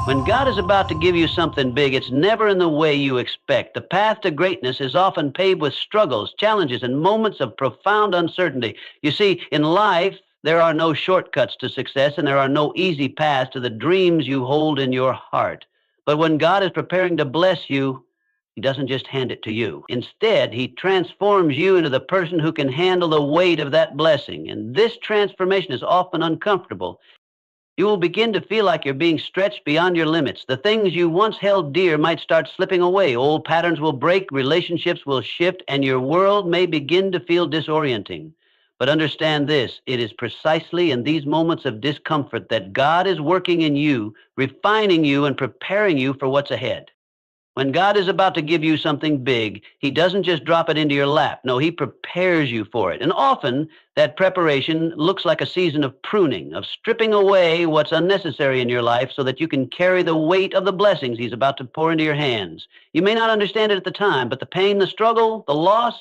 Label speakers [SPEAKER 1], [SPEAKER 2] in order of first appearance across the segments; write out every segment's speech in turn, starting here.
[SPEAKER 1] When God is about to give you something big, it's never in the way you expect. The path to greatness is often paved with struggles, challenges, and moments of profound uncertainty. You see, in life, there are no shortcuts to success, and there are no easy paths to the dreams you hold in your heart. But when God is preparing to bless you, He doesn't just hand it to you. Instead, He transforms you into the person who can handle the weight of that blessing. And this transformation is often uncomfortable. You will begin to feel like you're being stretched beyond your limits. The things you once held dear might start slipping away. Old patterns will break, relationships will shift, and your world may begin to feel disorienting. But understand this, it is precisely in these moments of discomfort that God is working in you, refining you, and preparing you for what's ahead. When God is about to give you something big, He doesn't just drop it into your lap. No, He prepares you for it. And often, that preparation looks like a season of pruning, of stripping away what's unnecessary in your life so that you can carry the weight of the blessings He's about to pour into your hands. You may not understand it at the time, but the pain, the struggle, the loss,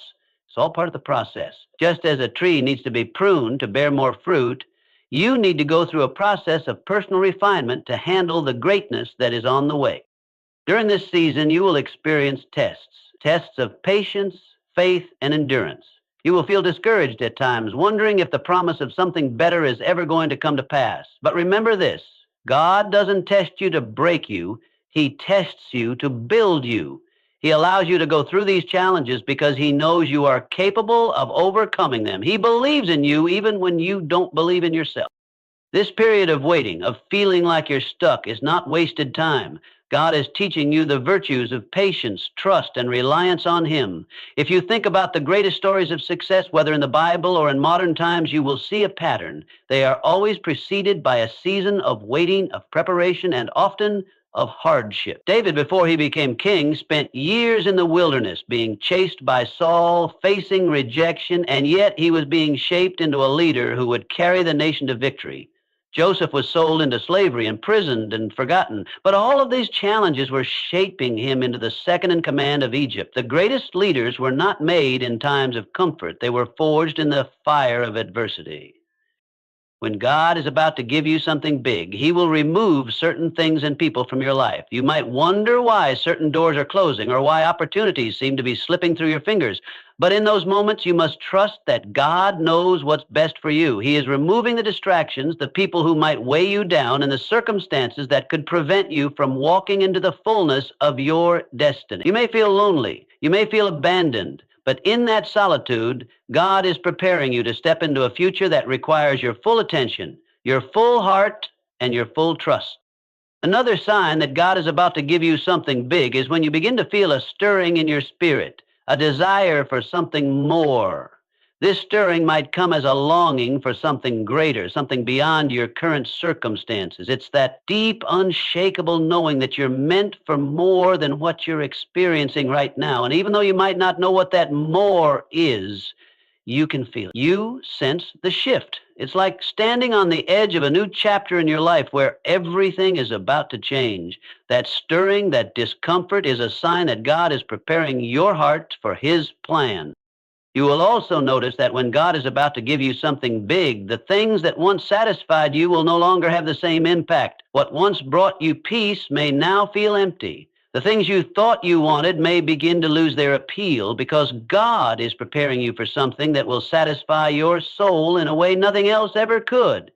[SPEAKER 1] it's all part of the process. Just as a tree needs to be pruned to bear more fruit, you need to go through a process of personal refinement to handle the greatness that is on the way. During this season, you will experience tests of patience, faith, and endurance. You will feel discouraged at times, wondering if the promise of something better is ever going to come to pass. But remember this, God doesn't test you to break you. He tests you to build you. He allows you to go through these challenges because He knows you are capable of overcoming them. He believes in you even when you don't believe in yourself. This period of waiting, of feeling like you're stuck, is not wasted time. God is teaching you the virtues of patience, trust, and reliance on Him. If you think about the greatest stories of success, whether in the Bible or in modern times, you will see a pattern. They are always preceded by a season of waiting, of preparation, and often of hardship. David, before he became king, spent years in the wilderness, being chased by Saul, facing rejection, and yet he was being shaped into a leader who would carry the nation to victory. Joseph was sold into slavery, imprisoned, and forgotten. But all of these challenges were shaping him into the second in command of Egypt. The greatest leaders were not made in times of comfort. They were forged in the fire of adversity. When God is about to give you something big, He will remove certain things and people from your life. You might wonder why certain doors are closing or why opportunities seem to be slipping through your fingers. But in those moments, you must trust that God knows what's best for you. He is removing the distractions, the people who might weigh you down, and the circumstances that could prevent you from walking into the fullness of your destiny. You may feel lonely. You may feel abandoned. But in that solitude, God is preparing you to step into a future that requires your full attention, your full heart, and your full trust. Another sign that God is about to give you something big is when you begin to feel a stirring in your spirit, a desire for something more. This stirring might come as a longing for something greater, something beyond your current circumstances. It's that deep, unshakable knowing that you're meant for more than what you're experiencing right now. And even though you might not know what that more is, you can feel it. You sense the shift. It's like standing on the edge of a new chapter in your life where everything is about to change. That stirring, that discomfort is a sign that God is preparing your heart for His plan. You will also notice that when God is about to give you something big, the things that once satisfied you will no longer have the same impact. What once brought you peace may now feel empty. The things you thought you wanted may begin to lose their appeal because God is preparing you for something that will satisfy your soul in a way nothing else ever could.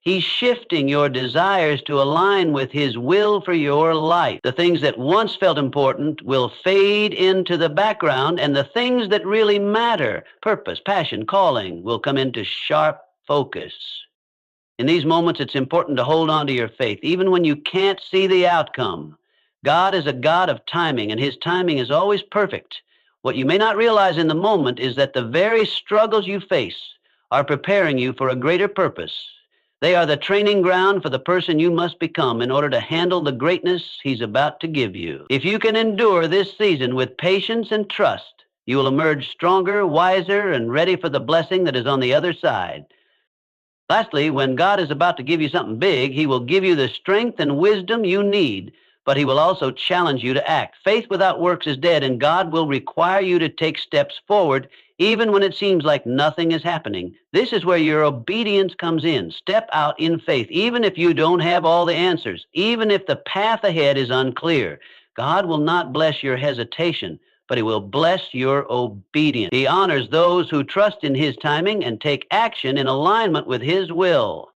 [SPEAKER 1] He's shifting your desires to align with His will for your life. The things that once felt important will fade into the background, and the things that really matter, purpose, passion, calling, will come into sharp focus. In these moments, it's important to hold on to your faith, even when you can't see the outcome. God is a God of timing, and His timing is always perfect. What you may not realize in the moment is that the very struggles you face are preparing you for a greater purpose. They are the training ground for the person you must become in order to handle the greatness He's about to give you. If you can endure this season with patience and trust, you will emerge stronger, wiser, and ready for the blessing that is on the other side. Lastly, when God is about to give you something big, He will give you the strength and wisdom you need. but he will also challenge you to act. Faith without works is dead, and God will require you to take steps forward even when it seems like nothing is happening. This is where your obedience comes in. Step out in faith, even if you don't have all the answers, even if the path ahead is unclear. God will not bless your hesitation, but he will bless your obedience. He honors those who trust in his timing and take action in alignment with his will.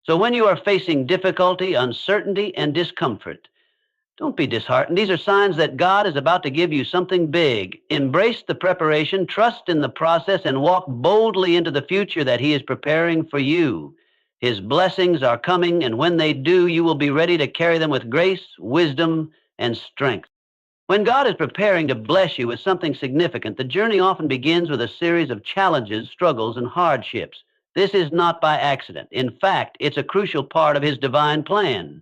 [SPEAKER 1] So when you are facing difficulty, uncertainty, and discomfort, don't be disheartened. These are signs that God is about to give you something big. Embrace the preparation, trust in the process, and walk boldly into the future that he is preparing for you. His blessings are coming, and when they do, you will be ready to carry them with grace, wisdom, and strength. When God is preparing to bless you with something significant, the journey often begins with a series of challenges, struggles, and hardships. This is not by accident. In fact, it's a crucial part of his divine plan.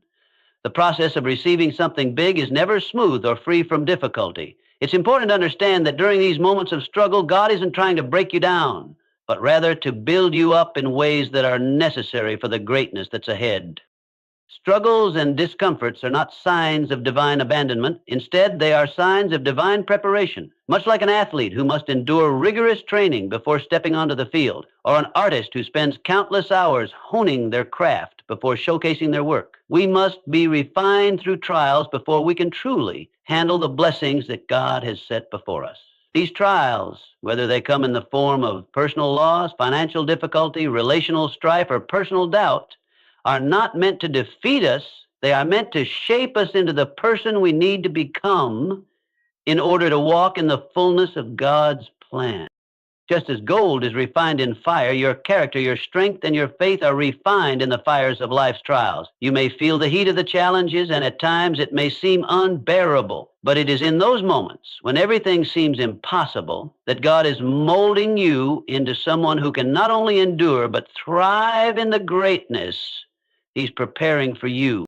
[SPEAKER 1] The process of receiving something big is never smooth or free from difficulty. It's important to understand that during these moments of struggle, God isn't trying to break you down, but rather to build you up in ways that are necessary for the greatness that's ahead. Struggles and discomforts are not signs of divine abandonment. Instead, they are signs of divine preparation, much like an athlete who must endure rigorous training before stepping onto the field, or an artist who spends countless hours honing their craft before showcasing their work. We must be refined through trials before we can truly handle the blessings that God has set before us. These trials, whether they come in the form of personal loss, financial difficulty, relational strife, or personal doubt, are not meant to defeat us. They are meant to shape us into the person we need to become in order to walk in the fullness of God's plan. Just as gold is refined in fire, your character, your strength, and your faith are refined in the fires of life's trials. You may feel the heat of the challenges, and at times it may seem unbearable. But it is in those moments when everything seems impossible that God is molding you into someone who can not only endure, but thrive in the greatness he's preparing for you.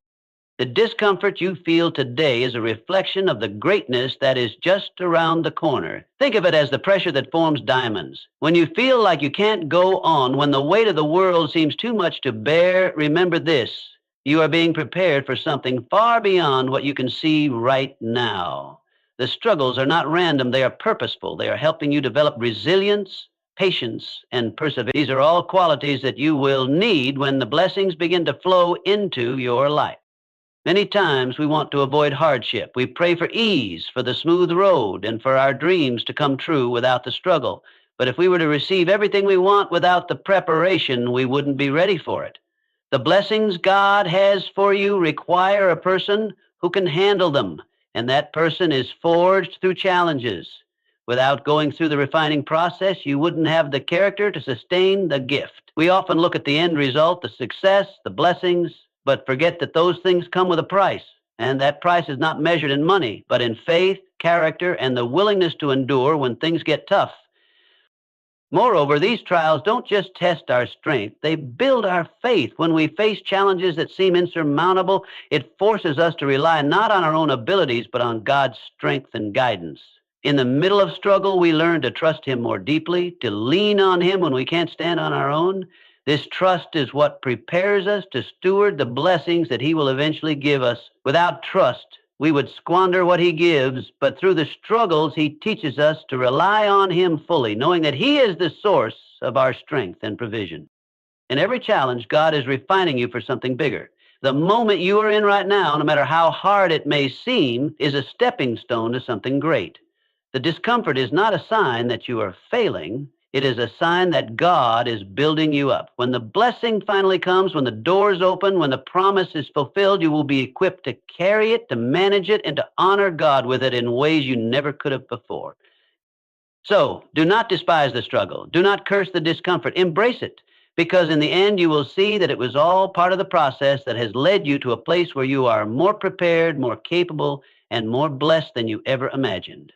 [SPEAKER 1] The discomfort you feel today is a reflection of the greatness that is just around the corner. Think of it as the pressure that forms diamonds. When you feel like you can't go on, when the weight of the world seems too much to bear, remember this: you are being prepared for something far beyond what you can see right now. The struggles are not random, they are purposeful. They are helping you develop resilience, patience, and perseverance. These are all qualities that you will need when the blessings begin to flow into your life. Many times we want to avoid hardship. We pray for ease, for the smooth road, and for our dreams to come true without the struggle. But if we were to receive everything we want without the preparation, we wouldn't be ready for it. The blessings God has for you require a person who can handle them, and that person is forged through challenges. Without going through the refining process, you wouldn't have the character to sustain the gift. We often look at the end result, the success, the blessings, but forget that those things come with a price. And that price is not measured in money, but in faith, character, and the willingness to endure when things get tough. Moreover, these trials don't just test our strength, they build our faith. When we face challenges that seem insurmountable, it forces us to rely not on our own abilities, but on God's strength and guidance. In the middle of struggle, we learn to trust him more deeply, to lean on him when we can't stand on our own. This trust is what prepares us to steward the blessings that he will eventually give us. Without trust, we would squander what he gives, but through the struggles, he teaches us to rely on him fully, knowing that he is the source of our strength and provision. In every challenge, God is refining you for something bigger. The moment you are in right now, no matter how hard it may seem, is a stepping stone to something great. The discomfort is not a sign that you are failing. It is a sign that God is building you up. When the blessing finally comes, when the doors open, when the promise is fulfilled, you will be equipped to carry it, to manage it, and to honor God with it in ways you never could have before. So, do not despise the struggle. Do not curse the discomfort. Embrace it, because in the end, you will see that it was all part of the process that has led you to a place where you are more prepared, more capable, and more blessed than you ever imagined.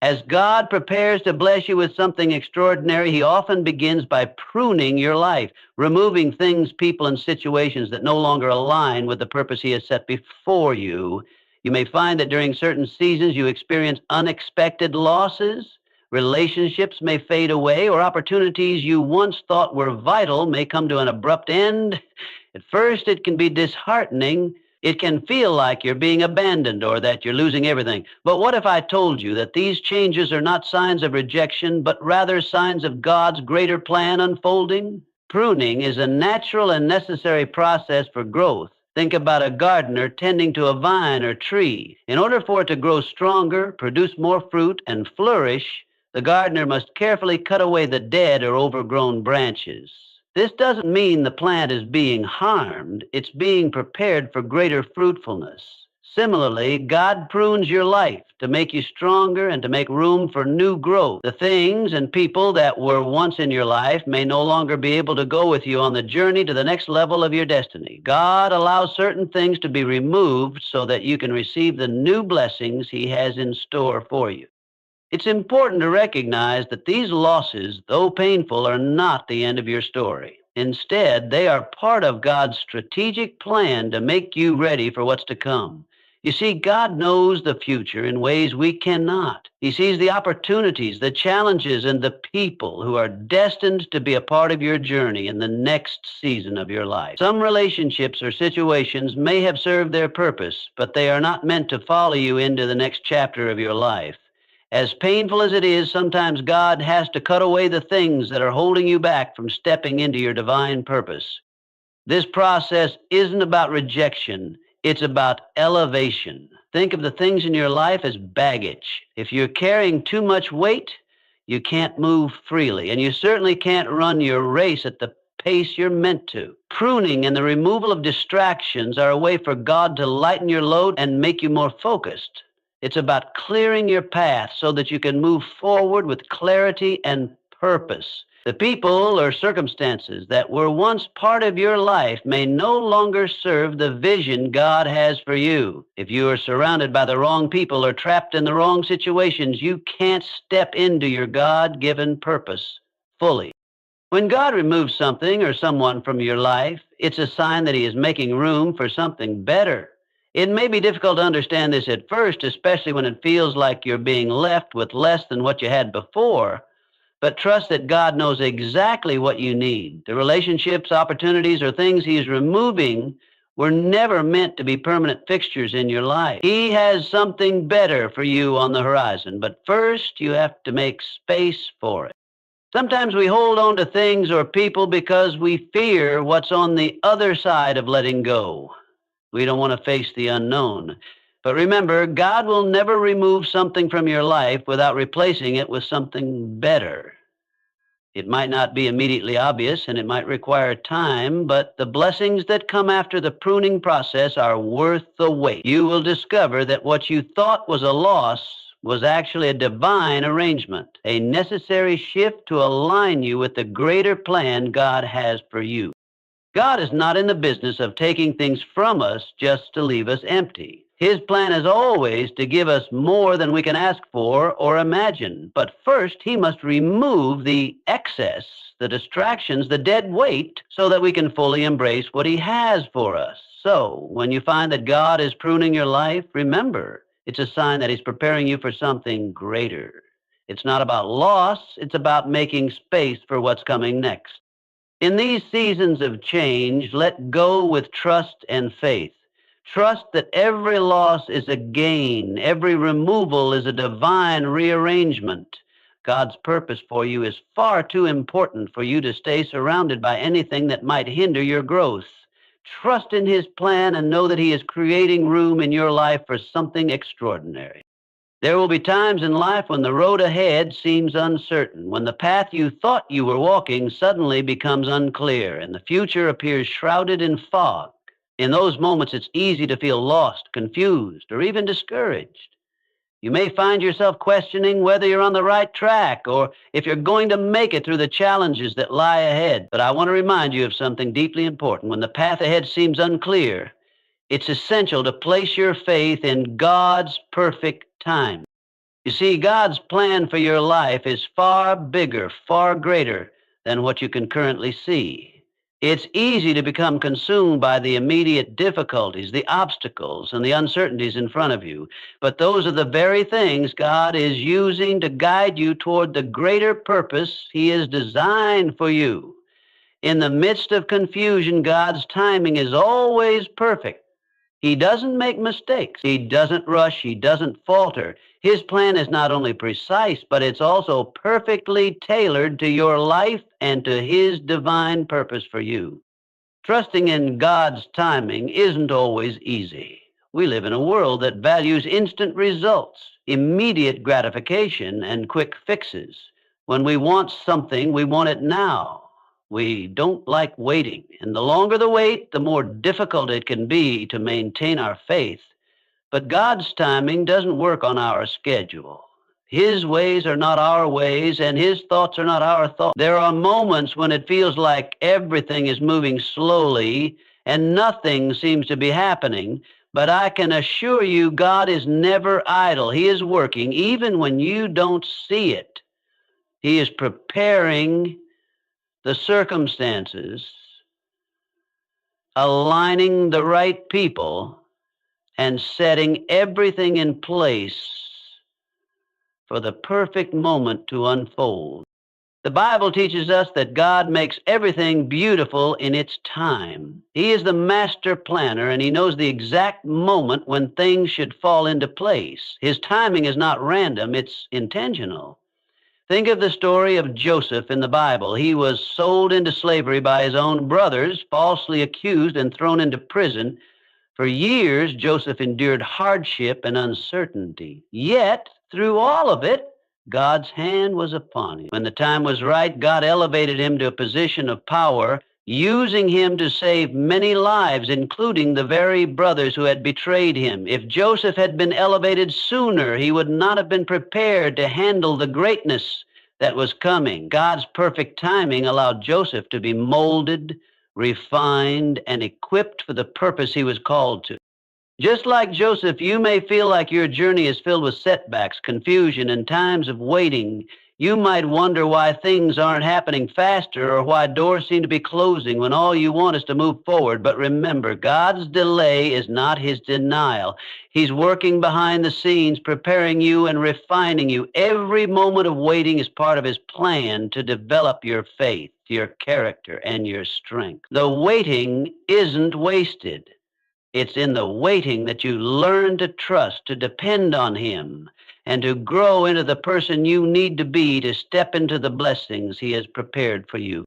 [SPEAKER 1] As God prepares to bless you with something extraordinary, he often begins by pruning your life, removing things, people, and situations that no longer align with the purpose he has set before you. You may find that during certain seasons you experience unexpected losses, relationships may fade away, or opportunities you once thought were vital may come to an abrupt end. At first, it can be disheartening, It can feel like you're being abandoned or that you're losing everything. But what if I told you that these changes are not signs of rejection, but rather signs of God's greater plan unfolding? Pruning is a natural and necessary process for growth. Think about a gardener tending to a vine or tree. In order for it to grow stronger, produce more fruit, and flourish, the gardener must carefully cut away the dead or overgrown branches. This doesn't mean the plant is being harmed, it's being prepared for greater fruitfulness. Similarly, God prunes your life to make you stronger and to make room for new growth. The things and people that were once in your life may no longer be able to go with you on the journey to the next level of your destiny. God allows certain things to be removed so that you can receive the new blessings He has in store for you. It's important to recognize that these losses, though painful, are not the end of your story. Instead, they are part of God's strategic plan to make you ready for what's to come. You see, God knows the future in ways we cannot. He sees the opportunities, the challenges, and the people who are destined to be a part of your journey in the next season of your life. Some relationships or situations may have served their purpose, but they are not meant to follow you into the next chapter of your life. As painful as it is, sometimes God has to cut away the things that are holding you back from stepping into your divine purpose. This process isn't about rejection, it's about elevation. Think of the things in your life as baggage. If you're carrying too much weight, you can't move freely, and you certainly can't run your race at the pace you're meant to. Pruning and the removal of distractions are a way for God to lighten your load and make you more focused. It's about clearing your path so that you can move forward with clarity and purpose. The people or circumstances that were once part of your life may no longer serve the vision God has for you. If you are surrounded by the wrong people or trapped in the wrong situations, you can't step into your God-given purpose fully. When God removes something or someone from your life, it's a sign that He is making room for something better. It may be difficult to understand this at first, especially when it feels like you're being left with less than what you had before, but trust that God knows exactly what you need. The relationships, opportunities, or things He's removing were never meant to be permanent fixtures in your life. He has something better for you on the horizon, but first you have to make space for it. Sometimes we hold on to things or people because we fear what's on the other side of letting go. We don't want to face the unknown. But remember, God will never remove something from your life without replacing it with something better. It might not be immediately obvious and it might require time, but the blessings that come after the pruning process are worth the wait. You will discover that what you thought was a loss was actually a divine arrangement, a necessary shift to align you with the greater plan God has for you. God is not in the business of taking things from us just to leave us empty. His plan is always to give us more than we can ask for or imagine. But first, He must remove the excess, the distractions, the dead weight, so that we can fully embrace what He has for us. So, when you find that God is pruning your life, remember, it's a sign that He's preparing you for something greater. It's not about loss, it's about making space for what's coming next. In these seasons of change, let go with trust and faith. Trust that every loss is a gain, every removal is a divine rearrangement. God's purpose for you is far too important for you to stay surrounded by anything that might hinder your growth. Trust in His plan and know that He is creating room in your life for something extraordinary. There will be times in life when the road ahead seems uncertain, when the path you thought you were walking suddenly becomes unclear and the future appears shrouded in fog. In those moments, it's easy to feel lost, confused, or even discouraged. You may find yourself questioning whether you're on the right track or if you're going to make it through the challenges that lie ahead. But I want to remind you of something deeply important. When the path ahead seems unclear, it's essential to place your faith in God's perfect time. You see, God's plan for your life is far bigger, far greater than what you can currently see. It's easy to become consumed by the immediate difficulties, the obstacles, and the uncertainties in front of you. But those are the very things God is using to guide you toward the greater purpose He has designed for you. In the midst of confusion, God's timing is always perfect. He doesn't make mistakes. He doesn't rush. He doesn't falter. His plan is not only precise, but it's also perfectly tailored to your life and to His divine purpose for you. Trusting in God's timing isn't always easy. We live in a world that values instant results, immediate gratification, and quick fixes. When we want something, we want it now. We don't like waiting, and the longer the wait, the more difficult it can be to maintain our faith. But God's timing doesn't work on our schedule. His ways are not our ways, and His thoughts are not our thoughts. There are moments when it feels like everything is moving slowly and nothing seems to be happening. But I can assure you, God is never idle. He is working even when you don't see it. He is preparing the circumstances, aligning the right people, and setting everything in place for the perfect moment to unfold. The Bible teaches us that God makes everything beautiful in its time. He is the master planner, and He knows the exact moment when things should fall into place. His timing is not random, it's intentional. Think of the story of Joseph in the Bible. He was sold into slavery by his own brothers, falsely accused and thrown into prison. For years, Joseph endured hardship and uncertainty. Yet, through all of it, God's hand was upon him. When the time was right, God elevated him to a position of power, using him to save many lives, including the very brothers who had betrayed him. If Joseph had been elevated sooner, he would not have been prepared to handle the greatness that was coming. God's perfect timing allowed Joseph to be molded, refined, and equipped for the purpose he was called to. Just like Joseph, you may feel like your journey is filled with setbacks, confusion, and times of waiting. You might wonder why things aren't happening faster or why doors seem to be closing when all you want is to move forward. But remember, God's delay is not His denial. He's working behind the scenes, preparing you and refining you. Every moment of waiting is part of His plan to develop your faith, your character, and your strength. The waiting isn't wasted. It's in the waiting that you learn to trust, to depend on Him, and to grow into the person you need to be to step into the blessings He has prepared for you.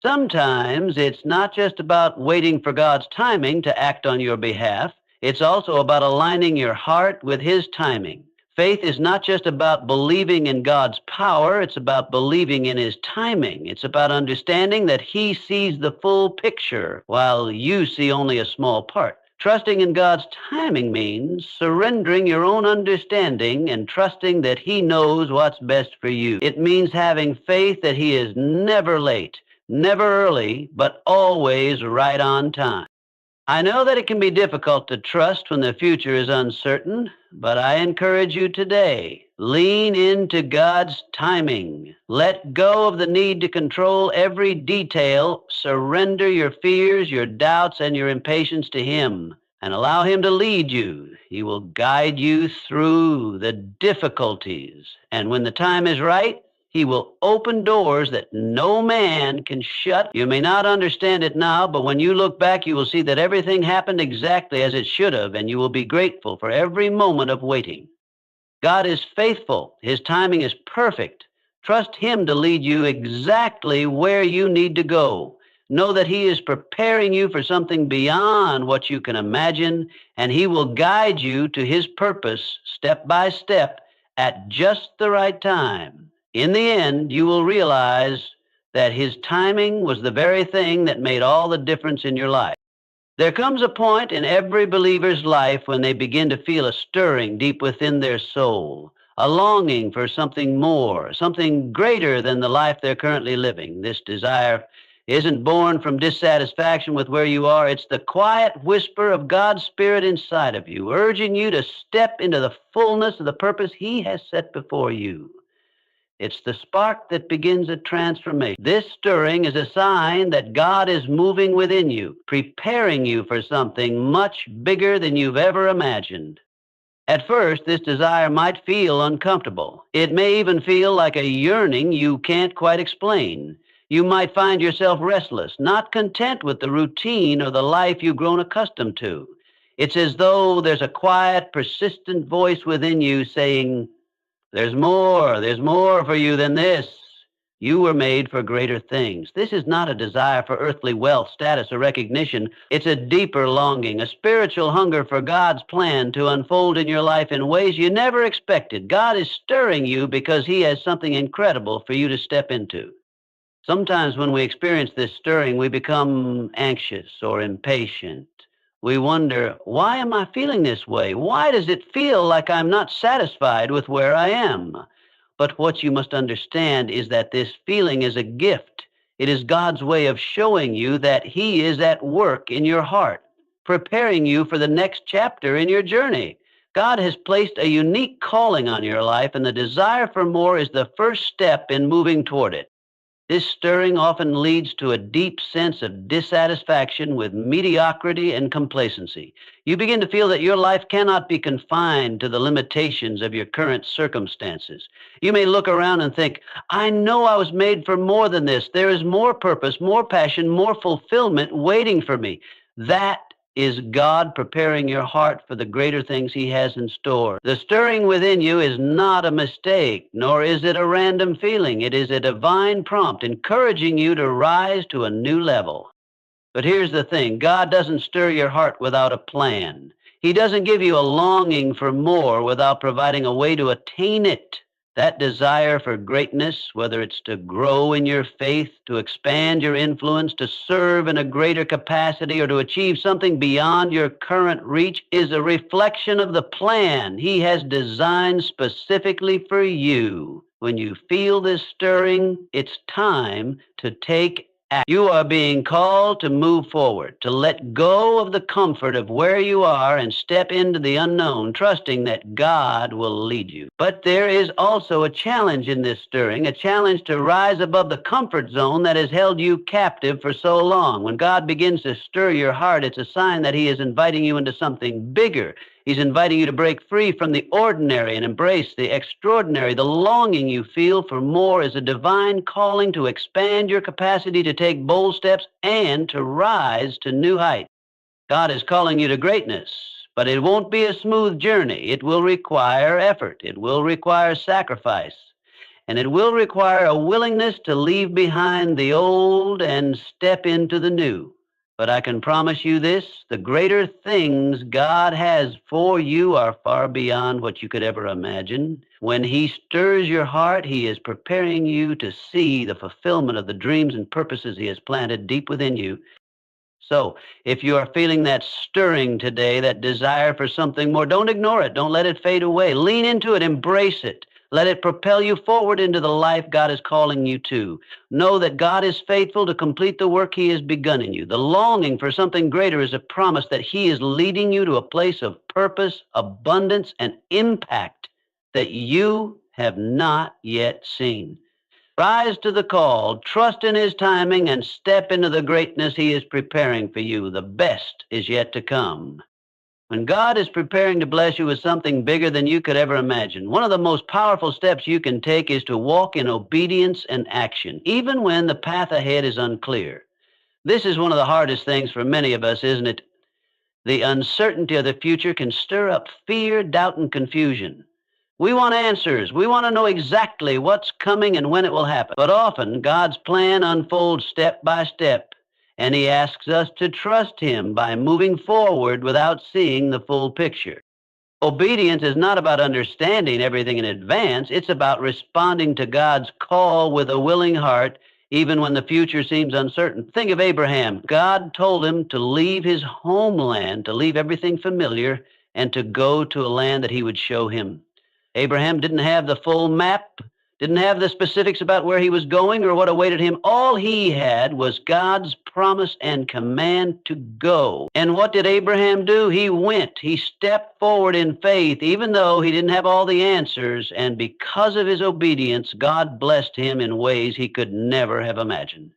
[SPEAKER 1] Sometimes it's not just about waiting for God's timing to act on your behalf. It's also about aligning your heart with His timing. Faith is not just about believing in God's power. It's about believing in His timing. It's about understanding that He sees the full picture while you see only a small part. Trusting in God's timing means surrendering your own understanding and trusting that He knows what's best for you. It means having faith that He is never late, never early, but always right on time. I know that it can be difficult to trust when the future is uncertain, but I encourage you today, lean into God's timing. Let go of the need to control every detail. Surrender your fears, your doubts, and your impatience to Him, and allow Him to lead you. He will guide you through the difficulties, and when the time is right, He will open doors that no man can shut. You may not understand it now, but when you look back, you will see that everything happened exactly as it should have, and you will be grateful for every moment of waiting. God is faithful. His timing is perfect. Trust Him to lead you exactly where you need to go. Know that He is preparing you for something beyond what you can imagine, and He will guide you to His purpose step by step at just the right time. In the end, you will realize that His timing was the very thing that made all the difference in your life. There comes a point in every believer's life when they begin to feel a stirring deep within their soul, a longing for something more, something greater than the life they're currently living. This desire isn't born from dissatisfaction with where you are. It's the quiet whisper of God's Spirit inside of you, urging you to step into the fullness of the purpose He has set before you. It's the spark that begins a transformation. This stirring is a sign that God is moving within you, preparing you for something much bigger than you've ever imagined. At first, this desire might feel uncomfortable. It may even feel like a yearning you can't quite explain. You might find yourself restless, not content with the routine or the life you've grown accustomed to. It's as though there's a quiet, persistent voice within you saying, there's more for you than this. You were made for greater things. This is not a desire for earthly wealth, status, or recognition. It's a deeper longing, a spiritual hunger for God's plan to unfold in your life in ways you never expected. God is stirring you because He has something incredible for you to step into. Sometimes when we experience this stirring, we become anxious or impatient. We wonder, why am I feeling this way? Why does it feel like I'm not satisfied with where I am? But what you must understand is that this feeling is a gift. It is God's way of showing you that He is at work in your heart, preparing you for the next chapter in your journey. God has placed a unique calling on your life, and the desire for more is the first step in moving toward it. This stirring often leads to a deep sense of dissatisfaction with mediocrity and complacency. You begin to feel that your life cannot be confined to the limitations of your current circumstances. You may look around and think, I know I was made for more than this. There is more purpose, more passion, more fulfillment waiting for me. That is God preparing your heart for the greater things He has in store. The stirring within you is not a mistake, nor is it a random feeling. It is a divine prompt encouraging you to rise to a new level. But here's the thing, God doesn't stir your heart without a plan. He doesn't give you a longing for more without providing a way to attain it. That desire for greatness, whether it's to grow in your faith, to expand your influence, to serve in a greater capacity, or to achieve something beyond your current reach, is a reflection of the plan He has designed specifically for you. When you feel this stirring, it's time to take action. You are being called to move forward, to let go of the comfort of where you are and step into the unknown, trusting that God will lead you. But there is also a challenge in this stirring, a challenge to rise above the comfort zone that has held you captive for so long. When God begins to stir your heart, it's a sign that He is inviting you into something bigger. He's inviting you to break free from the ordinary and embrace the extraordinary. The longing you feel for more is a divine calling to expand your capacity to take bold steps and to rise to new heights. God is calling you to greatness, but it won't be a smooth journey. It will require effort. It will require sacrifice. And it will require a willingness to leave behind the old and step into the new. But I can promise you this, the greater things God has for you are far beyond what you could ever imagine. When He stirs your heart, He is preparing you to see the fulfillment of the dreams and purposes He has planted deep within you. So, if you are feeling that stirring today, that desire for something more, don't ignore it. Don't let it fade away. Lean into it. Embrace it. Let it propel you forward into the life God is calling you to. Know that God is faithful to complete the work He has begun in you. The longing for something greater is a promise that He is leading you to a place of purpose, abundance, and impact that you have not yet seen. Rise to the call, trust in His timing, and step into the greatness He is preparing for you. The best is yet to come. When God is preparing to bless you with something bigger than you could ever imagine, one of the most powerful steps you can take is to walk in obedience and action, even when the path ahead is unclear. This is one of the hardest things for many of us, isn't it? The uncertainty of the future can stir up fear, doubt, and confusion. We want answers. We want to know exactly what's coming and when it will happen. But often, God's plan unfolds step by step, and He asks us to trust Him by moving forward without seeing the full picture. Obedience is not about understanding everything in advance. It's about responding to God's call with a willing heart, even when the future seems uncertain. Think of Abraham. God told him to leave his homeland, to leave everything familiar, and to go to a land that He would show him. Abraham didn't have the full map, didn't have the specifics about where he was going or what awaited him. All he had was God's promise and command to go. And what did Abraham do? He went. He stepped forward in faith, even though he didn't have all the answers. And because of his obedience, God blessed him in ways he could never have imagined.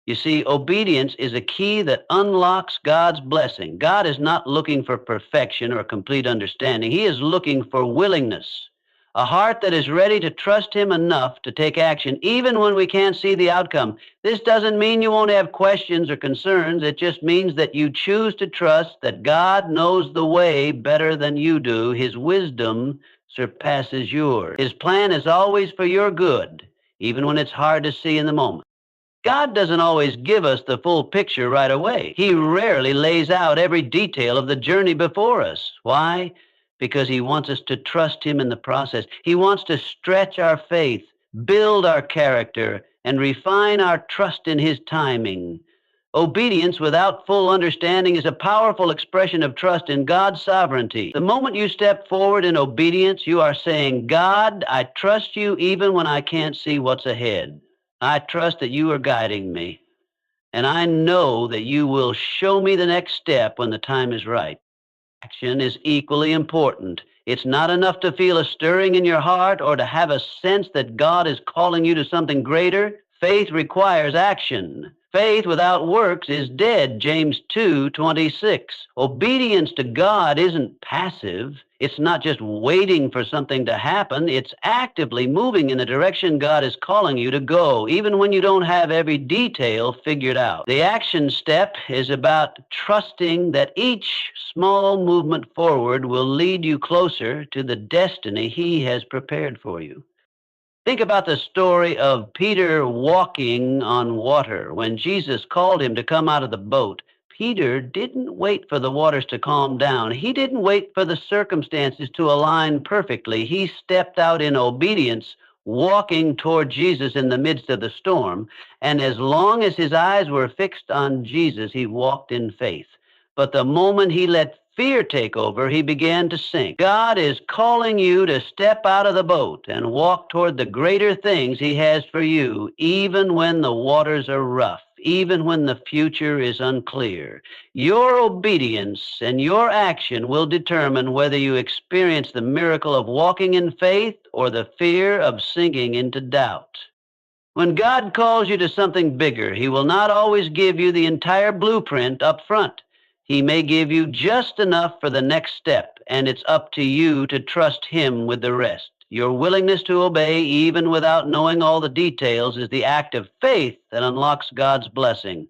[SPEAKER 1] You see, obedience is a key that unlocks God's blessing. God is not looking for perfection or complete understanding. He is looking for willingness. A heart that is ready to trust Him enough to take action, even when we can't see the outcome. This doesn't mean you won't have questions or concerns. It just means that you choose to trust that God knows the way better than you do. His wisdom surpasses yours. His plan is always for your good, even when it's hard to see in the moment. God doesn't always give us the full picture right away. He rarely lays out every detail of the journey before us. Why? Because He wants us to trust Him in the process. He wants to stretch our faith, build our character, and refine our trust in His timing. Obedience without full understanding is a powerful expression of trust in God's sovereignty. The moment you step forward in obedience, you are saying, God, I trust you even when I can't see what's ahead. I trust that you are guiding me, and I know that you will show me the next step when the time is right. Action is equally important. It's not enough to feel a stirring in your heart or to have a sense that God is calling you to something greater. Faith requires action. Faith without works is dead, James 2:26. Obedience to God isn't passive. It's not just waiting for something to happen. It's actively moving in the direction God is calling you to go, even when you don't have every detail figured out. The action step is about trusting that each small movement forward will lead you closer to the destiny He has prepared for you. Think about the story of Peter walking on water. When Jesus called him to come out of the boat, Peter didn't wait for the waters to calm down. He didn't wait for the circumstances to align perfectly. He stepped out in obedience, walking toward Jesus in the midst of the storm. And as long as his eyes were fixed on Jesus, he walked in faith. But the moment he let fear take over, he began to sink. God is calling you to step out of the boat and walk toward the greater things He has for you, even when the waters are rough, even when the future is unclear. Your obedience and your action will determine whether you experience the miracle of walking in faith or the fear of sinking into doubt. When God calls you to something bigger, He will not always give you the entire blueprint up front. He may give you just enough for the next step, and it's up to you to trust Him with the rest. Your willingness to obey, even without knowing all the details, is the act of faith that unlocks God's blessing.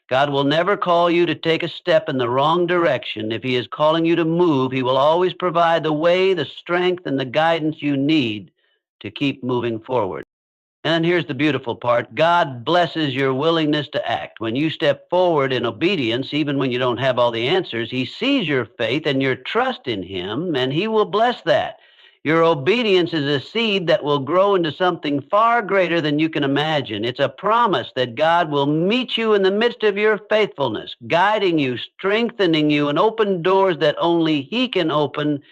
[SPEAKER 1] God will never call you to take a step in the wrong direction. If He is calling you to move, He will always provide the way, the strength, and the guidance you need to keep moving forward. And here's the beautiful part. God blesses your willingness to act. When you step forward in obedience, even when you don't have all the answers, He sees your faith and your trust in Him, and He will bless that. Your obedience is a seed that will grow into something far greater than you can imagine. It's a promise that God will meet you in the midst of your faithfulness, guiding you, strengthening you, and open doors that only He can open.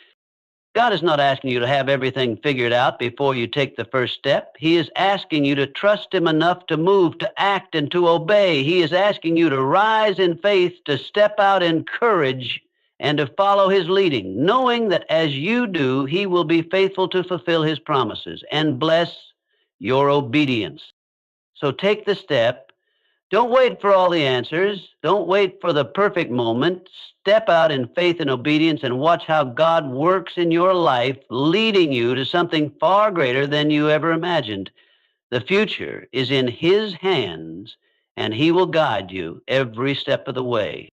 [SPEAKER 1] God is not asking you to have everything figured out before you take the first step. He is asking you to trust Him enough to move, to act, and to obey. He is asking you to rise in faith, to step out in courage, and to follow His leading, knowing that as you do, He will be faithful to fulfill His promises and bless your obedience. So take the step. Don't wait for all the answers. Don't wait for the perfect moment. Step out in faith and obedience and watch how God works in your life, leading you to something far greater than you ever imagined. The future is in His hands, and He will guide you every step of the way.